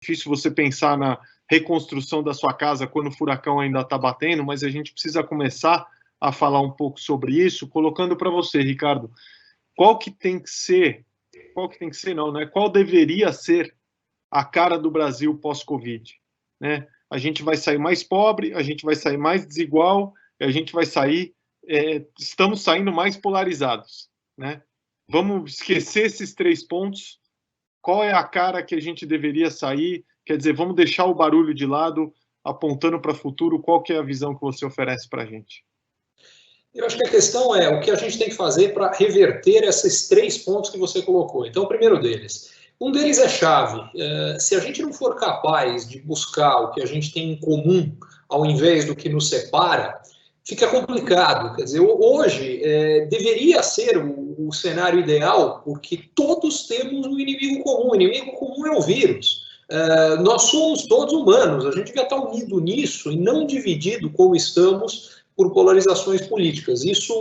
difícil você pensar na reconstrução da sua casa quando o furacão ainda está batendo, mas a gente precisa começar a falar um pouco sobre isso, colocando para você, Ricardo, qual deveria ser a cara do Brasil pós-Covid, né? A gente vai sair mais pobre, a gente vai sair mais desigual, a gente vai sair, estamos saindo mais polarizados, né? Vamos esquecer esses 3 pontos. Qual é a cara que a gente deveria sair? Quer dizer, vamos deixar o barulho de lado, apontando para o futuro. Qual que é a visão que você oferece para a gente? Eu acho que a questão é o que a gente tem que fazer para reverter esses 3 pontos que você colocou. Então, o primeiro deles. Um deles é chave. Se a gente não for capaz de buscar o que a gente tem em comum, ao invés do que nos separa, fica complicado. Quer dizer, hoje deveria ser o cenário ideal, porque todos temos um inimigo comum. O inimigo comum é o vírus. Nós somos todos humanos. A gente devia estar unido nisso e não dividido como estamos por polarizações políticas. Isso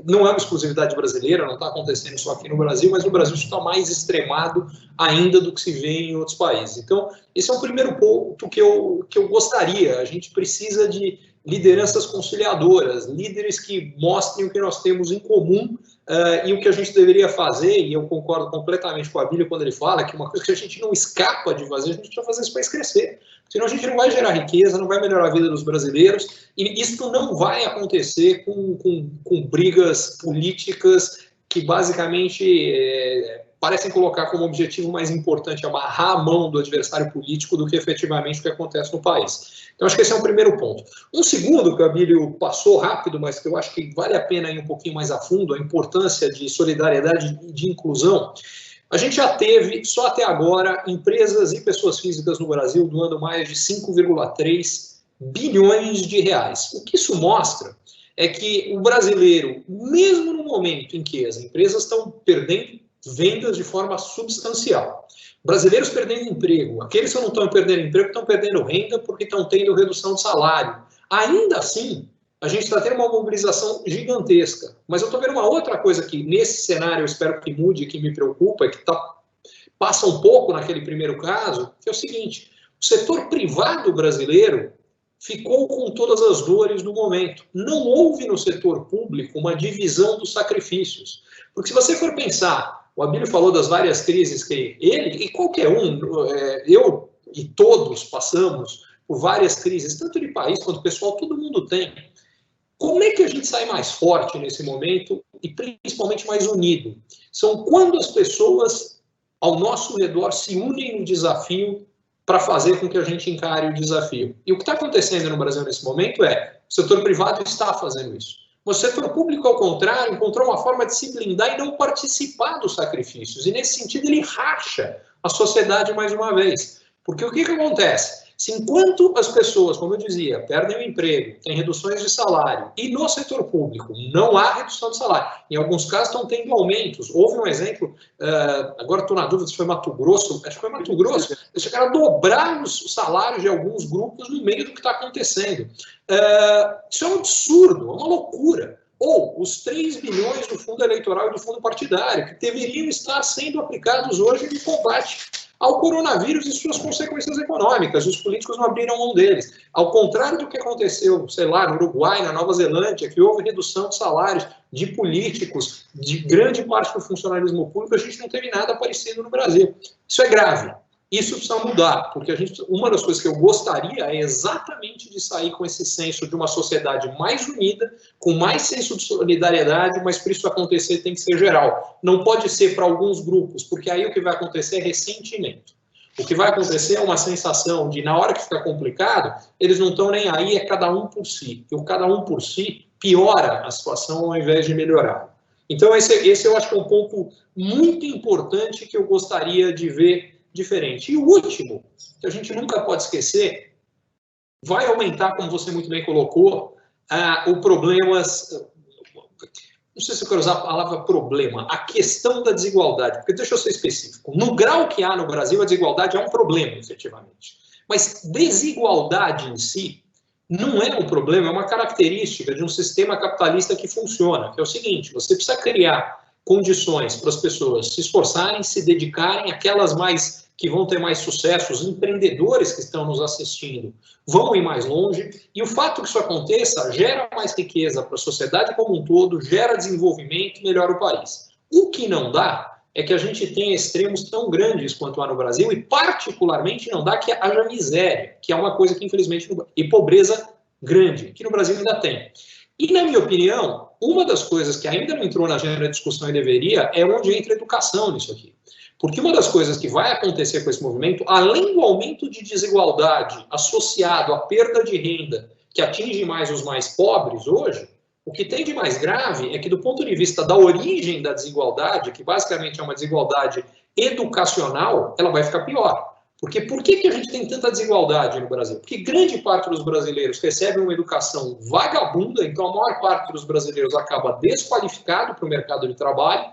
não é uma exclusividade brasileira, não está acontecendo só aqui no Brasil, mas no Brasil isso está mais extremado ainda do que se vê em outros países. Então, esse é o primeiro ponto que eu gostaria. A gente precisa de lideranças conciliadoras, líderes que mostrem o que nós temos em comum e o que a gente deveria fazer, e eu concordo completamente com a Bíblia quando ele fala que uma coisa que a gente não escapa de fazer, a gente precisa fazer esse país crescer. Senão a gente não vai gerar riqueza, não vai melhorar a vida dos brasileiros, e isso não vai acontecer com brigas políticas que basicamente parecem colocar como objetivo mais importante amarrar a mão do adversário político do que efetivamente o que acontece no país. Então, acho que esse é um primeiro ponto. Um segundo, que o Abílio passou rápido, mas que eu acho que vale a pena ir um pouquinho mais a fundo, a importância de solidariedade e de inclusão. A gente já teve, só até agora, empresas e pessoas físicas no Brasil doando mais de 5,3 bilhões de reais. O que isso mostra é que o brasileiro, mesmo no momento em que as empresas estão perdendo vendas de forma substancial, brasileiros perdendo emprego, aqueles que não estão perdendo emprego estão perdendo renda porque estão tendo redução de salário. Ainda assim, a gente está tendo uma mobilização gigantesca. Mas eu estou vendo uma outra coisa que, nesse cenário, eu espero que mude, que me preocupa, que passa um pouco naquele primeiro caso, que é o seguinte: o setor privado brasileiro ficou com todas as dores no momento. Não houve no setor público uma divisão dos sacrifícios. Porque se você for pensar, o Abílio falou das várias crises que ele e qualquer um, eu e todos passamos por várias crises, tanto de país quanto pessoal, todo mundo tem. Como é que a gente sai mais forte nesse momento e principalmente mais unido? São quando as pessoas ao nosso redor se unem no desafio para fazer com que a gente encare o desafio. E o que está acontecendo no Brasil nesse momento é o setor privado está fazendo isso. Mas o setor público, ao contrário, encontrou uma forma de se blindar e não participar dos sacrifícios. E, nesse sentido, ele racha a sociedade mais uma vez. Porque o que acontece? Se enquanto as pessoas, como eu dizia, perdem o emprego, tem reduções de salário, e no setor público não há redução de salário, em alguns casos estão tendo aumentos. Houve um exemplo, agora estou na dúvida se foi Mato Grosso, acho que foi Mato Grosso, eles chegaram a dobrar os salários de alguns grupos no meio do que está acontecendo. Isso é um absurdo, é uma loucura. Ou os 3 bilhões do fundo eleitoral e do fundo partidário, que deveriam estar sendo aplicados hoje no combate ao coronavírus e suas consequências econômicas. Os políticos não abriram mão deles. Ao contrário do que aconteceu, sei lá, no Uruguai, na Nova Zelândia, que houve redução de salários de políticos, de grande parte do funcionalismo público, a gente não teve nada parecido no Brasil. Isso é grave. Isso precisa mudar, porque uma das coisas que eu gostaria é exatamente de sair com esse senso de uma sociedade mais unida, com mais senso de solidariedade, mas para isso acontecer tem que ser geral. Não pode ser para alguns grupos, porque aí o que vai acontecer é ressentimento. O que vai acontecer é uma sensação de, na hora que fica complicado, eles não estão nem aí, é cada um por si. E o cada um por si piora a situação ao invés de melhorar. Então esse eu acho que é um ponto muito importante que eu gostaria de ver diferente. E o último, que a gente nunca pode esquecer, vai aumentar, como você muito bem colocou, o problema, não sei se eu quero usar a palavra problema, a questão da desigualdade, porque deixa eu ser específico. No grau que há no Brasil, a desigualdade é um problema, efetivamente. Mas desigualdade em si não é um problema, é uma característica de um sistema capitalista que funciona, que é o seguinte: você precisa criar condições para as pessoas se esforçarem, se dedicarem, aquelas que vão ter mais sucesso, os empreendedores que estão nos assistindo vão ir mais longe, e o fato que isso aconteça gera mais riqueza para a sociedade como um todo, gera desenvolvimento, melhora o país. O que não dá é que a gente tenha extremos tão grandes quanto há no Brasil, e particularmente não dá que haja miséria, que é uma coisa que infelizmente, e pobreza grande, que no Brasil ainda tem. E, na minha opinião, uma das coisas que ainda não entrou na agenda de discussão e deveria é onde entra a educação nisso aqui. Porque uma das coisas que vai acontecer com esse movimento, além do aumento de desigualdade associado à perda de renda, que atinge mais os mais pobres hoje, o que tem de mais grave é que, do ponto de vista da origem da desigualdade, que basicamente é uma desigualdade educacional, ela vai ficar pior. Porque por que a gente tem tanta desigualdade no Brasil? Porque grande parte dos brasileiros recebe uma educação vagabunda, então a maior parte dos brasileiros acaba desqualificado para o mercado de trabalho.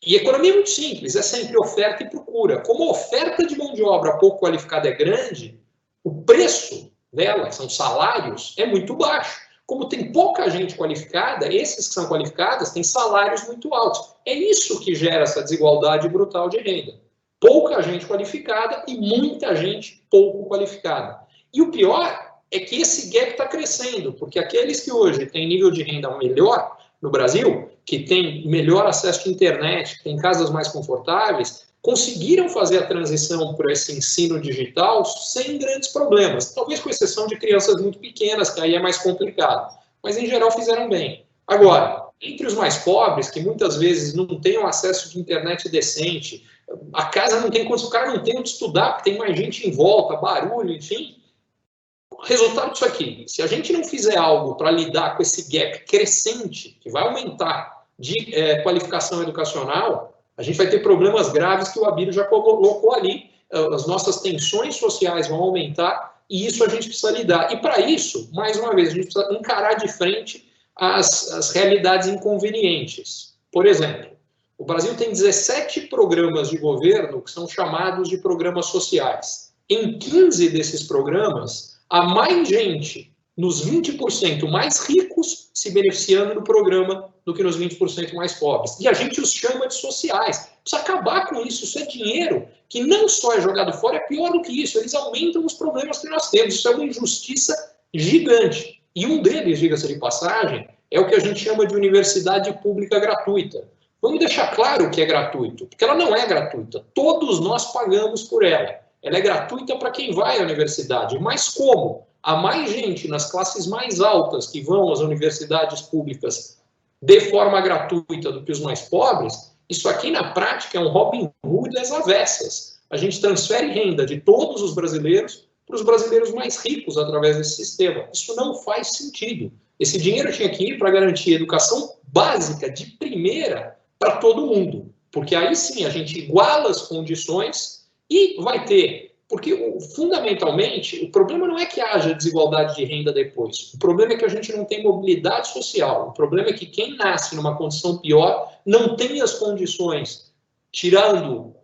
E a economia é muito simples, é sempre oferta e procura. Como a oferta de mão de obra pouco qualificada é grande, o preço dela, são salários, é muito baixo. Como tem pouca gente qualificada, esses que são qualificados têm salários muito altos. É isso que gera essa desigualdade brutal de renda. Pouca gente qualificada e muita gente pouco qualificada. E o pior é que esse gap está crescendo, porque aqueles que hoje têm nível de renda melhor no Brasil, que têm melhor acesso à internet, que têm casas mais confortáveis, conseguiram fazer a transição para esse ensino digital sem grandes problemas. Talvez com exceção de crianças muito pequenas, que aí é mais complicado. Mas, em geral, fizeram bem. Agora, entre os mais pobres, que muitas vezes não têm um acesso de internet decente, a casa não tem condição, o cara não tem onde estudar, porque tem mais gente em volta, barulho, enfim. O resultado disso aqui, se a gente não fizer algo para lidar com esse gap crescente, que vai aumentar de qualificação educacional, a gente vai ter problemas graves que o Abílio já colocou ali. As nossas tensões sociais vão aumentar e isso a gente precisa lidar. E para isso, mais uma vez, a gente precisa encarar de frente as realidades inconvenientes. Por exemplo, o Brasil tem 17 programas de governo que são chamados de programas sociais. Em 15 desses programas, há mais gente nos 20% mais ricos se beneficiando do programa do que nos 20% mais pobres. E a gente os chama de sociais. Precisa acabar com isso. Isso é dinheiro que não só é jogado fora, é pior do que isso. Eles aumentam os problemas que nós temos. Isso é uma injustiça gigante. E um deles, diga-se de passagem, é o que a gente chama de universidade pública gratuita. Vamos deixar claro o que é gratuito, porque ela não é gratuita. Todos nós pagamos por ela. Ela é gratuita para quem vai à universidade. Mas como há mais gente nas classes mais altas que vão às universidades públicas de forma gratuita do que os mais pobres, isso aqui na prática é um Robin Hood das avessas. A gente transfere renda de todos os brasileiros para os brasileiros mais ricos através desse sistema. Isso não faz sentido. Esse dinheiro tinha que ir para garantir educação básica, de primeira, para todo mundo. Porque aí sim a gente iguala as condições e vai ter. Porque, fundamentalmente, o problema não é que haja desigualdade de renda depois. O problema é que a gente não tem mobilidade social. O problema é que quem nasce numa condição pior não tem as condições, tirando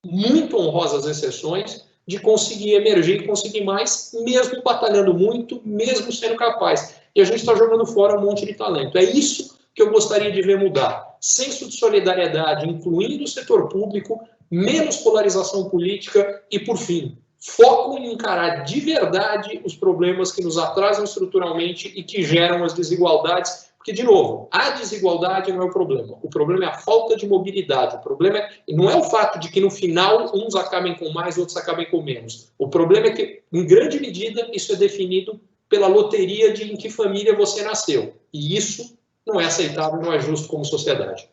muito honrosas exceções, de conseguir emergir e conseguir mais, mesmo batalhando muito, mesmo sendo capaz. E a gente está jogando fora um monte de talento. É isso que eu gostaria de ver mudar. Senso de solidariedade, incluindo o setor público, menos polarização política e, por fim, foco em encarar de verdade os problemas que nos atrasam estruturalmente e que geram as desigualdades. Porque, de novo, a desigualdade não é o problema é a falta de mobilidade, o problema não é o fato de que no final uns acabem com mais, outros acabem com menos. O problema é que, em grande medida, isso é definido pela loteria de em que família você nasceu. E isso não é aceitável, não é justo como sociedade.